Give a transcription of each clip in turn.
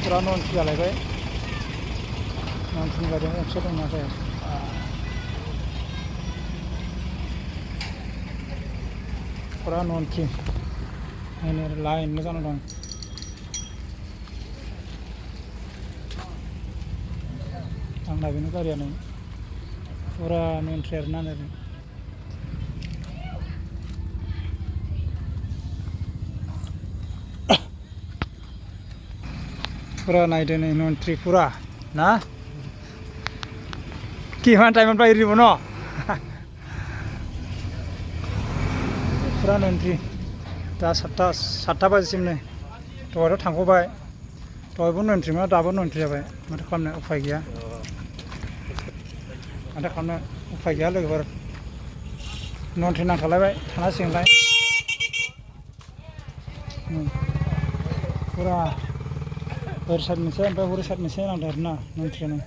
फुरा नन ट्रि जालायबाय नन ट्रिनि गारियाव गंसे दंना जाया फुरा नन ट्रि नायनो लाइन जाना दं आंना बेनो गारियानो फुरा नन ट्रि आरोना पूरा नायदो नै नन ट्रि पूरा ना किमान टाइम पाइ रिबो न पूरा नन ट्रि दा 7टा बाजिसिम नै दहायथ' थांग'बाय दहायबो नन ट्रिमोन दाबो नन ट्रि जाबाय माथो खालामनो उफाय गैया माथो खालामनो उफाय गैया लोगोफोर नन ट्रि नांखालायबाय थानांसिगोनलाय पूरा ओरै साइड मोनसे ओमफ्राय हरै साइड मोनसे नांदों आरोना नन ट्रियानो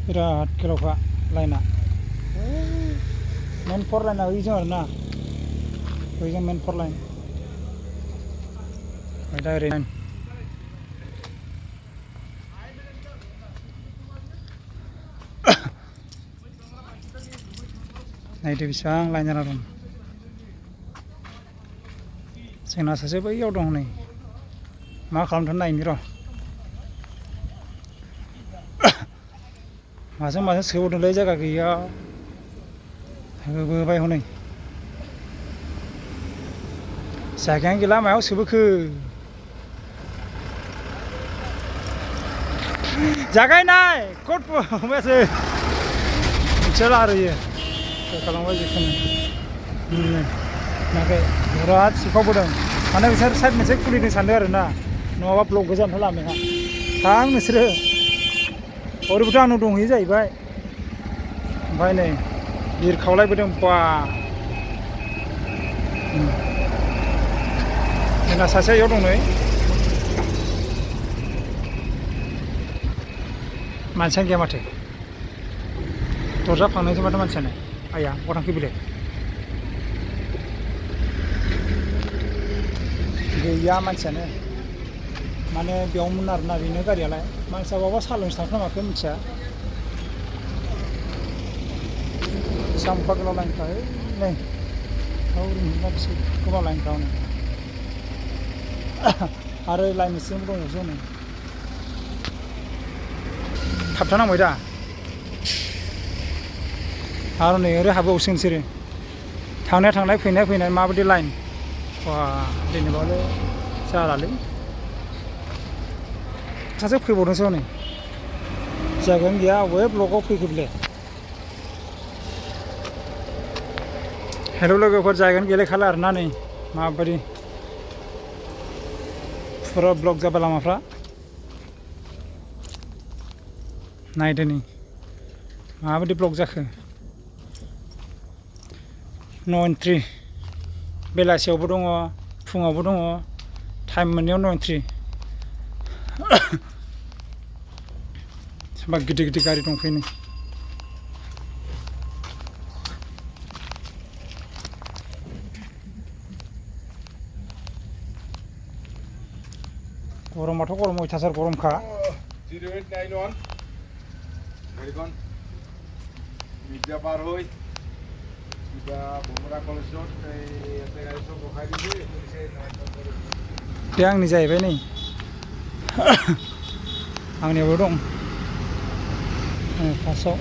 बिराद गोलावखा लाइना मेन 4 लाइना ओइजों आरोना ओइजों मेन 4 लाइन ओमफ्राय दा ओरै नायदो बेसेबां लाइन जाना दं जोंना सासे बैयाव दं नै मा खालामदों नायनि र' माजों सोबावदोंलै जायगा गैया होबोबाय हनै जायगायानो गैला मायाव सोबोखो जागायनाय कट फंबायासो मोनसे लारुयो खालामबाय जिखुनु नाथाय बिराद सिखावबोदों माने बिसोर साइड मोनसे खुलिनो सानदों आरोना नङाबा ब्लक गोजानथ' लामाया थां नोंसोरो ओरैबोथ' आंनाव दंहैयो जाहैबाय ओमफ्राय नै बिरखावलायबोदों बा जोंना सासे इयाव दं नै मानसियानो गैया माथो दरजा फांनायसो माथो मानसियानो आया बहा थांखो बेलाय गैया मानसियानो माने बेयावमोन आरोना बेनो गारियालाय मानसिया बाबा साहा लोंनो थांखो ना माखो मिथिया बेसेबांबा गोलाव लाइनखा नै ओरैनो बेसे गोबाव लाइनखा हनै आरो लाइन मोनसेबो दंबावोसो नै थाबथानांबाय दा आरो नै ओरै हाबबावोसो नोंसोरो थांनाय फैनाय माबायदि लाइन बा दिनैबालाय जालालै सासे फैबावदोंसो हनै जायगायानो गैया अबे ब्लकआव फैखो बेलाय हेल' लोगोफोर जायगायानो गैलायखाला आरोना नै माबायदि फुरा ब्लक जाबाय लामाफ्रा नायदो नै माबायदि ब्लक जाखो नन ट्रि बेलासियावबो दङ फुङावबो दङ टाइम मोननायाव नन ट्रि सोरबा गिदिर गारि दंफैयो गरमाथ' गरम अयथासार गरमखा बे आंनि जाहैबाय नै आंनियावबो दं फार्स्टआव